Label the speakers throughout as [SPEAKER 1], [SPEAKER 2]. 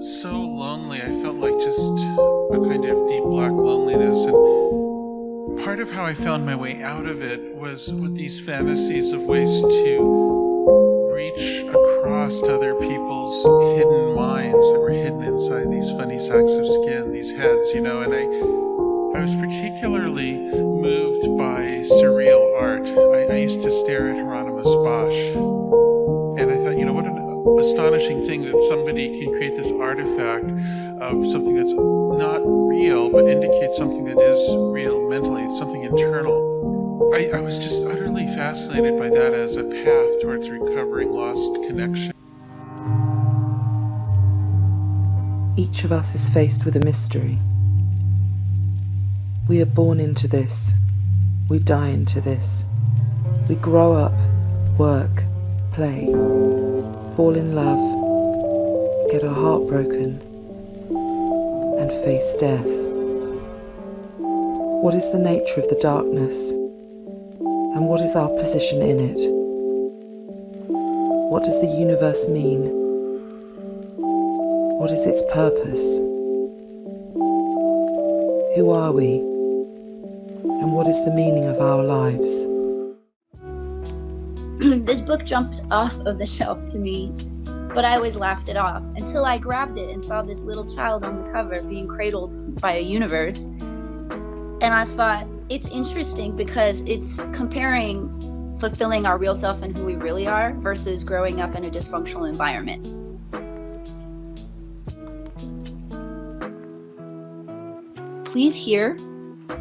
[SPEAKER 1] so lonely. I felt like just a kind of deep black loneliness. And part of how I found my way out of it was with these fantasies of ways to reach across to other people's hidden minds that were hidden inside these funny sacks of skin, these heads, and I was particularly moved by surreal art. I used to stare at Hieronymus Bosch, and I thought, what an astonishing thing that somebody can create this artifact of something that's not real, but indicates something that is real mentally, something internal. I was just utterly fascinated by that as a path towards recovering lost connection.
[SPEAKER 2] Each of us is faced with a mystery. We are born into this. We die into this. We grow up, work, play, fall in love, get our heart broken, and face death. What is the nature of the darkness? And what is our position in it? What does the universe mean? What is its purpose? Who are we? And what is the meaning of our lives?
[SPEAKER 3] This book jumped off of the shelf to me, but I always laughed it off until I grabbed it and saw this little child on the cover being cradled by a universe. And I thought, it's interesting because it's comparing fulfilling our real self and who we really are versus growing up in a dysfunctional environment. Please hear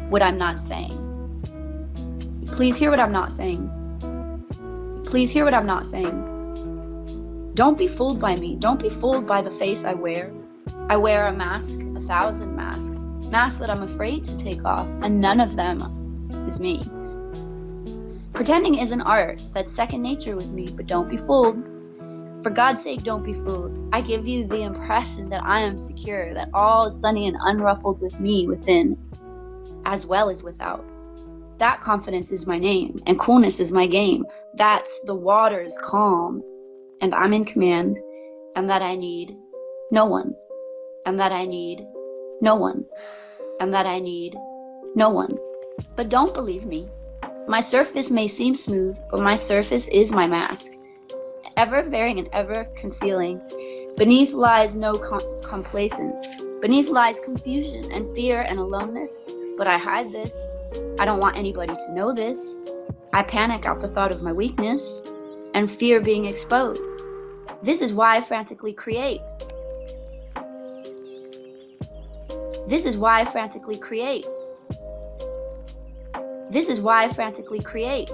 [SPEAKER 3] what I'm not saying. Please hear what I'm not saying. Please hear what I'm not saying. Don't be fooled by me. Don't be fooled by the face I wear. I wear a mask, 1,000 masks. Masks that I'm afraid to take off, and none of them is me. Pretending is an art that's second nature with me, but don't be fooled. For God's sake, don't be fooled. I give you the impression that I am secure, that all is sunny and unruffled with me within, as well as without. That confidence is my name, and coolness is my game. That's the waters calm, and I'm in command, and that I need no one, and that I need no one, and that I need no one. But don't believe me. My surface may seem smooth, but my surface is my mask. Ever varying and ever concealing. Beneath lies no complacence. Beneath lies confusion and fear and aloneness. But I hide this. I don't want anybody to know this. I panic out the thought of my weakness and fear being exposed. This is why I frantically create. This is why I frantically create. This is why I frantically create.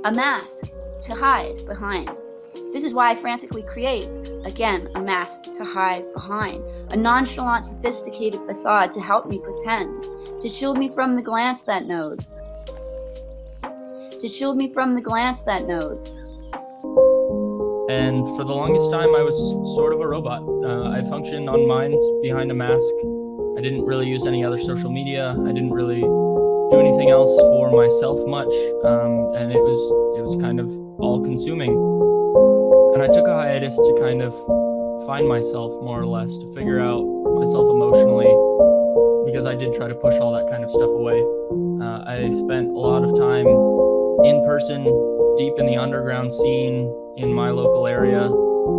[SPEAKER 3] A mask to hide behind. This is why I frantically create, again, a mask to hide behind. A nonchalant, sophisticated facade to help me pretend. To shield me from the glance that knows. To shield me from the glance that knows.
[SPEAKER 4] And for the longest time, I was sort of a robot. I functioned on minds behind a mask. I didn't really use any other social media. I didn't really do anything else for myself much. And it was kind of all-consuming. And I took a hiatus to kind of find myself, more or less, to figure out myself emotionally, because I did try to push all that kind of stuff away. I spent a lot of time in person, deep in the underground scene, in my local area,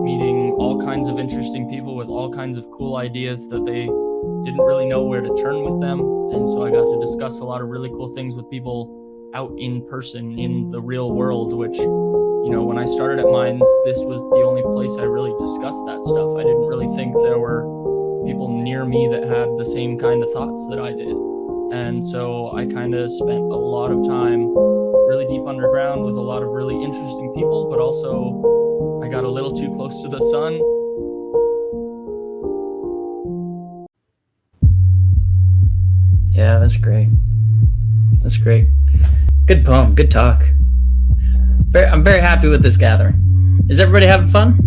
[SPEAKER 4] meeting all kinds of interesting people with all kinds of cool ideas that they didn't really know where to turn with them. And so I got to discuss a lot of really cool things with people out in person, in the real world, which, when I started at Minds, this was the only place I really discussed that stuff. I didn't really think there were people near me that had the same kind of thoughts that I did. And so I kind of spent a lot of time really deep underground with a lot of really interesting people, but also I got a little too close to the sun.
[SPEAKER 5] Yeah, that's great. That's great. Good poem, good talk. I'm very happy with this gathering. Is everybody having fun?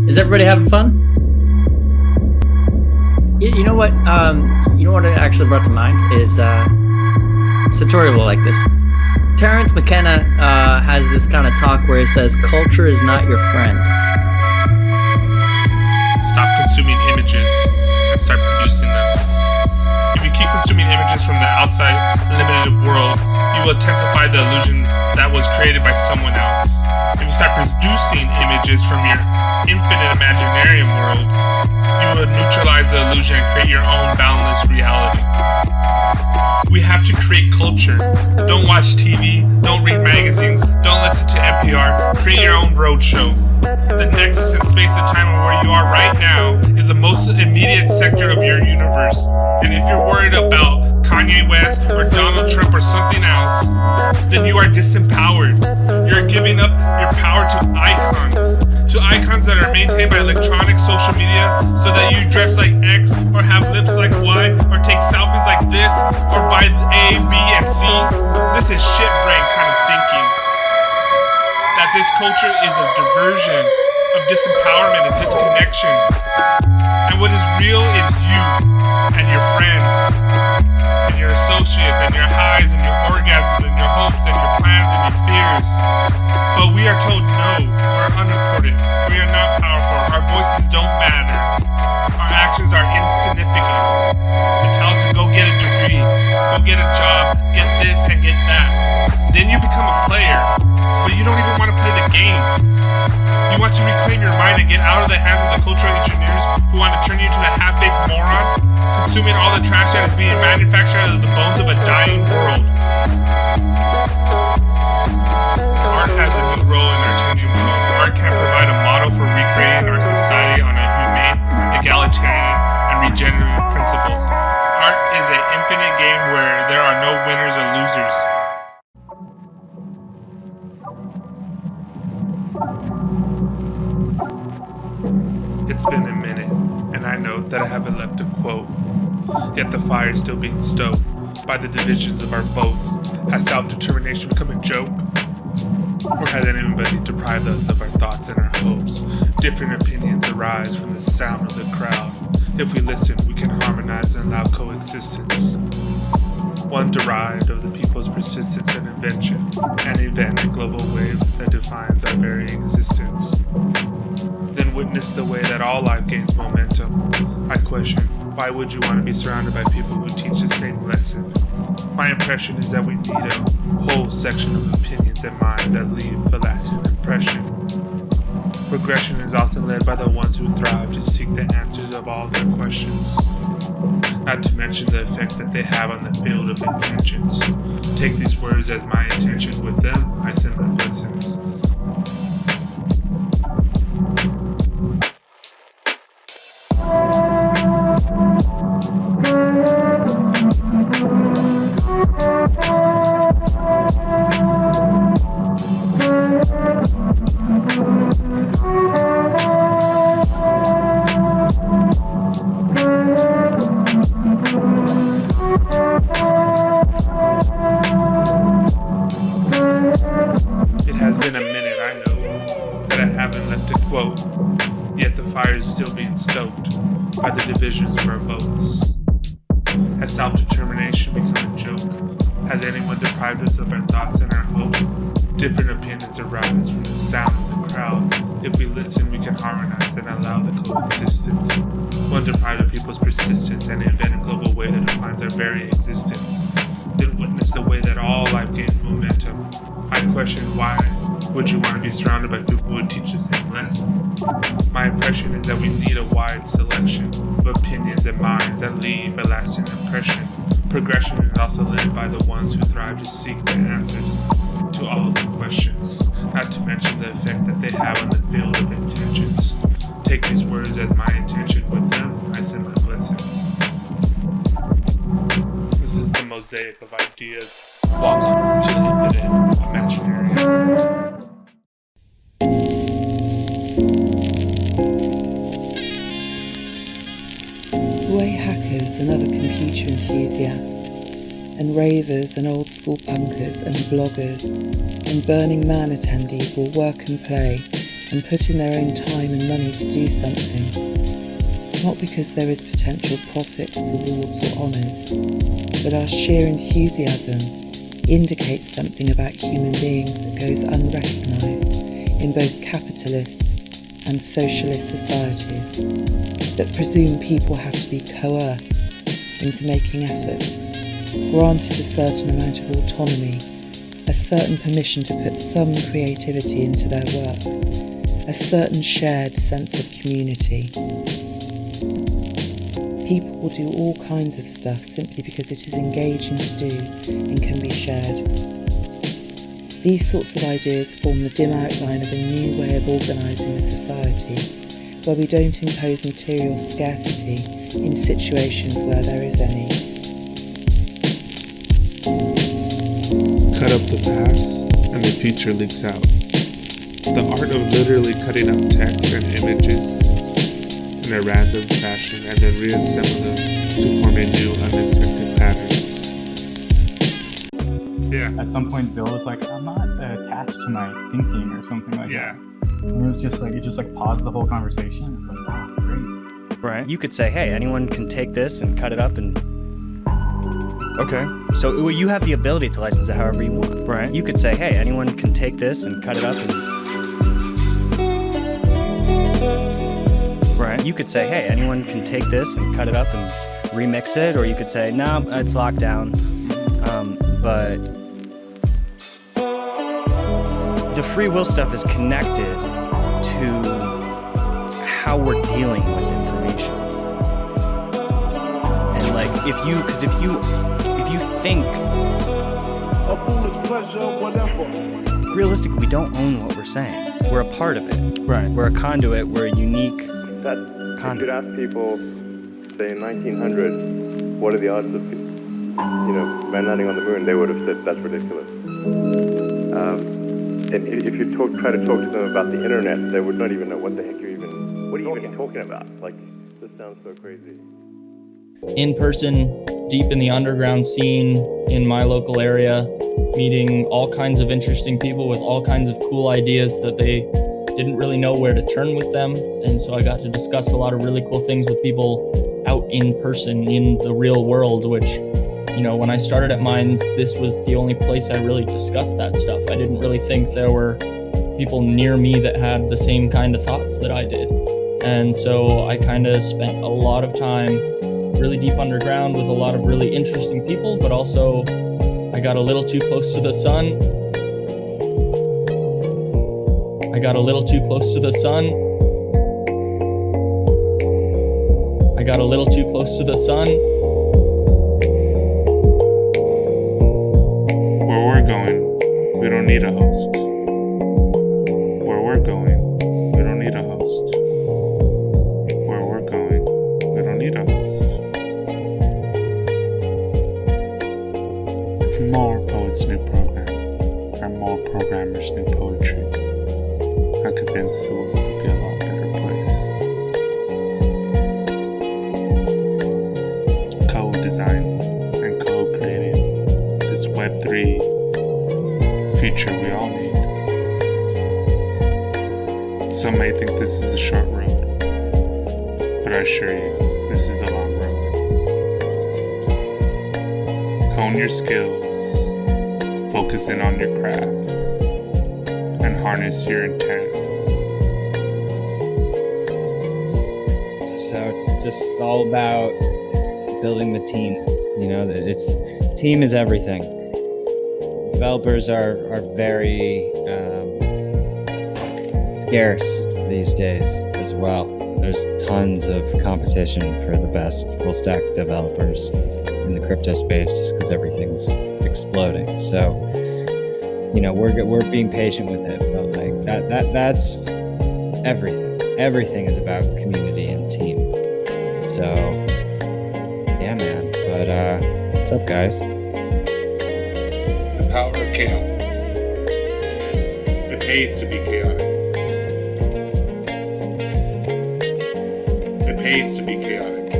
[SPEAKER 5] Is everybody having fun? You know what? You know what it actually brought to mind is Satori will like this. Terrence McKenna has this kind of talk where he says, "Culture is not your friend."
[SPEAKER 6] stop consuming images and start producing them. If you keep consuming images from the outside limited world, you will intensify the illusion that was created by someone else. If you start producing images from your infinite imaginarium world, you will neutralize the illusion and create your own boundless reality. We have to create culture. Don't watch TV, don't read magazines, don't listen to NPR, create your own roadshow. The nexus in space and time of where you are right now is the most immediate sector of your universe. And if you're worried about Kanye West or Donald Trump or something else, then you are disempowered. You're giving up your power to icons that are maintained by electronic social media so that you dress like X or have lips like Y or take selfies like this or buy A, B, and C. This is shit brain kind of thinking. That this culture is a diversion of disempowerment and disconnection. And what is real is you and your friends and your associates and your highs and your orgasms and your hopes and your plans and your fears. But we are told no, we're unimportant, we are not powerful, our voices don't matter, our actions are insignificant. It tells us to go get a degree, go get a job, get this and get that. Then you become a player, but you don't even want to play the game. You want to reclaim your mind and get out of the hands of the cultural engineers who want to turn you into a half-baked moron, consuming all the trash that is being manufactured out of the bones of a dying world. Art has a new role in our changing world. Art can provide a model for recreating our society on a humane, egalitarian, and regenerative principles. Art is an infinite game where there are no winners or losers. It's been a minute, and I know that I haven't left a quote. Yet the fire is still being stoked by the divisions of our votes. Has self-determination become a joke? Or has anybody deprived us of our thoughts and our hopes? Different opinions arise from the sound of the crowd. If we listen, we can harmonize and allow coexistence. One derived of the people's persistence and invention, an event, a global wave that defines our very existence. Then witness the way that all life gains momentum. I question, why would you want to be surrounded by people who teach the same lesson? My impression is that we need a whole section of opinions and minds that leave a lasting impression. Progression is often led by the ones who thrive to seek the answers of all their questions. Not to mention the effect that they have on the field of intentions. Take these words as my intention. With them, I send my blessings. It has been a minute, I know, that I haven't left a quote, yet the fire is still being stoked by the divisions of our votes. Has self-determination become a joke? Has anyone deprived us of our thoughts and our hope? Different opinions arise from the sound of the crowd. If we listen, we can harmonize and allow the coexistence. One deprived of people's persistence and invent a global way that defines our very existence. Then witness the way that all life gains momentum. I question, why would you want to be surrounded by people who would teach the same lesson? My impression is that we need a wide selection of opinions and minds that leave a lasting impression. Progression is also led by the ones who thrive to seek the answers to all the questions, not to mention the effect that they have on the field of intentions. Take these words as my intention. With them, I send my blessings. This is the mosaic of ideas. Welcome to the infinite imaginarium.
[SPEAKER 2] Grey hackers and other computer enthusiasts, and ravers and old school punkers and bloggers and Burning Man attendees will work and play and put in their own time and money to do something. Not because there is potential profits, awards or honours, but our sheer enthusiasm indicates something about human beings that goes unrecognised in both capitalist and socialist societies that presume people have to be coerced into making efforts, granted a certain amount of autonomy, a certain permission to put some creativity into their work, a certain shared sense of community. People will do all kinds of stuff simply because it is engaging to do and can be shared. These sorts of ideas form the dim outline of a new way of organising a society where we don't impose material scarcity in situations where there is any.
[SPEAKER 6] Cut up the past, and the future leaks out. The art of literally cutting up text and images in a random fashion and then reassemble them to form a new, unexpected patterns. Yeah.
[SPEAKER 7] At some point, Bill was like, I'm not attached to my thinking or something like that. And it was just like, it just like paused the whole conversation. It's like, wow, great.
[SPEAKER 8] Right. You could say, hey, anyone can take this and cut it up and... Okay. So you have the ability to license it however you want. Right. You could say, hey, anyone can take this and cut it up and... Right. You could say, hey, anyone can take this and cut it up and remix it, or you could say, no, it's locked down. But the free will stuff is connected to how we're dealing with information. And like, if you think, realistically, we don't own what we're saying. We're a part of it.
[SPEAKER 7] Right.
[SPEAKER 8] We're a conduit. We're a unique
[SPEAKER 9] If
[SPEAKER 8] conduit.
[SPEAKER 9] you could ask people, say in 1900, what are the odds of, man landing on the moon, they would have said that's ridiculous. And if you try to talk to them about the internet, they would not even know what the heck what are you even talking about? Like, this sounds so crazy.
[SPEAKER 4] In person, deep in the underground scene in my local area, meeting all kinds of interesting people with all kinds of cool ideas that they didn't really know where to turn with them. And so I got to discuss a lot of really cool things with people out in person in the real world, which, when I started at Minds, this was the only place I really discussed that stuff. I didn't really think there were people near me that had the same kind of thoughts that I did. And so I kind of spent a lot of time really deep underground with a lot of really interesting people, but also I got a little too close to the sun. I got a little too close to the sun. I got a little too close to the sun.
[SPEAKER 6] Where we're going, we don't need a host. Where we're going, we don't need a host. Where we're going, we don't need a host. More Poets' new program, and more programmers' new poetry. I'm convinced the world will be a lot better place. Co-design and co-creating this Web3 future we all need. Some may think this is the short road, but I assure you, this is the long road. Hone your skills, focus in on your craft, and harness your intent.
[SPEAKER 10] So it's just all about building the team. Team is everything. Developers are very scarce these days as well. There's tons of competition for the best full stack developers in the crypto space just because everything's exploding. So, we're being patient with it, but like that's everything. Everything is about community and team. So, yeah, man. But what's up, guys?
[SPEAKER 6] The power of chaos. It pays to be chaotic. It pays to be chaotic.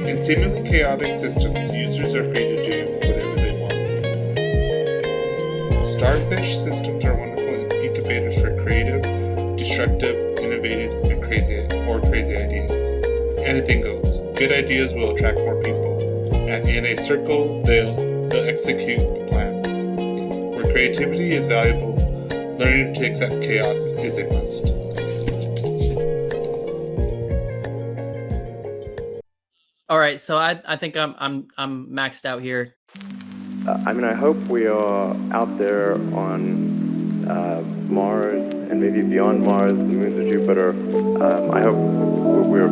[SPEAKER 6] In seemingly chaotic systems, users are free to do whatever they want. Starfish systems are wonderful incubators for creative, destructive, innovative, and crazy ideas. Anything goes. Good ideas will attract more people, and in a circle, they'll execute the plan. Where creativity is valuable, learning to accept chaos is a must.
[SPEAKER 5] All right, so I think I'm maxed out here.
[SPEAKER 9] I mean, I hope we are out there on Mars and maybe beyond Mars, the moons of Jupiter. I hope we're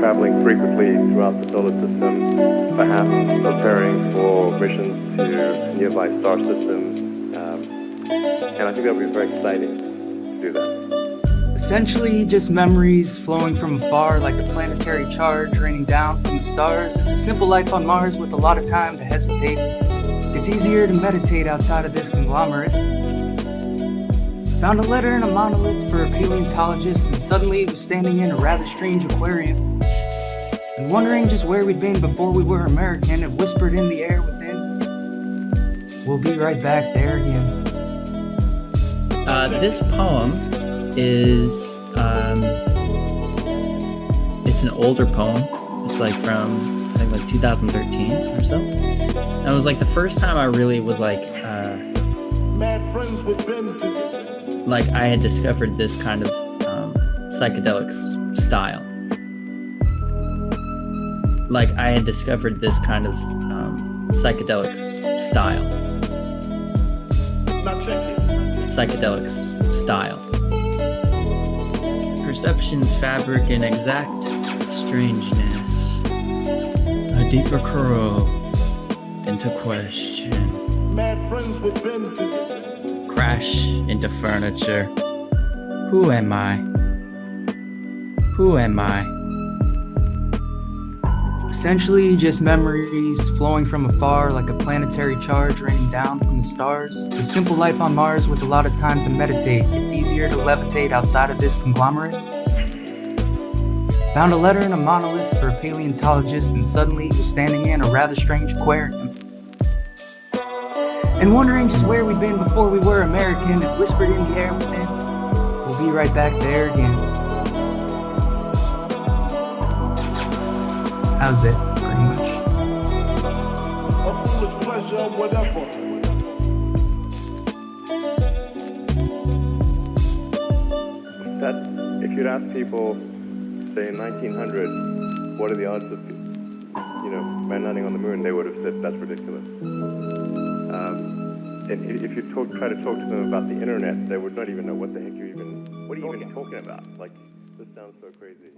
[SPEAKER 9] traveling frequently throughout the solar system, perhaps preparing for missions to nearby star systems. And I think that would be very exciting to do that.
[SPEAKER 11] Essentially, just memories flowing from afar like a planetary charge raining down from the stars. It's a simple life on Mars with a lot of time to hesitate. It's easier to meditate outside of this conglomerate. Found a letter in a monolith for a paleontologist, and suddenly was standing in a rather strange aquarium. And wondering just where we'd been before we were American, it whispered in the air within, "We'll be right back there again."
[SPEAKER 5] This poem is it's an older poem. It's like from I think like 2013 or so. And it was like the first time I really was like I had discovered this kind of psychedelic style. Like I had discovered this kind of psychedelic style. Psychedelic style. Perception's fabric and exact strangeness. A deeper curl into question. Crash into furniture. Who am I? Who am I?
[SPEAKER 11] Essentially, just memories flowing from afar like a planetary charge raining down from the stars. It's a simple life on Mars with a lot of time to meditate. It's easier to levitate outside of this conglomerate. Found a letter in a monolith for a paleontologist, and suddenly was standing in a rather strange aquarium. And wondering just where we'd been before we were American, it whispered in the air within, "We'll be right back there again." How's it, pretty much?
[SPEAKER 12] A foolish pleasure, whatever.
[SPEAKER 9] That if you'd ask people, say in 1900, what are the odds of, man landing on the moon, they would have said that's ridiculous. And if you try to talk to them about the internet, they would not even know what are you even talking about? Like, this sounds so crazy.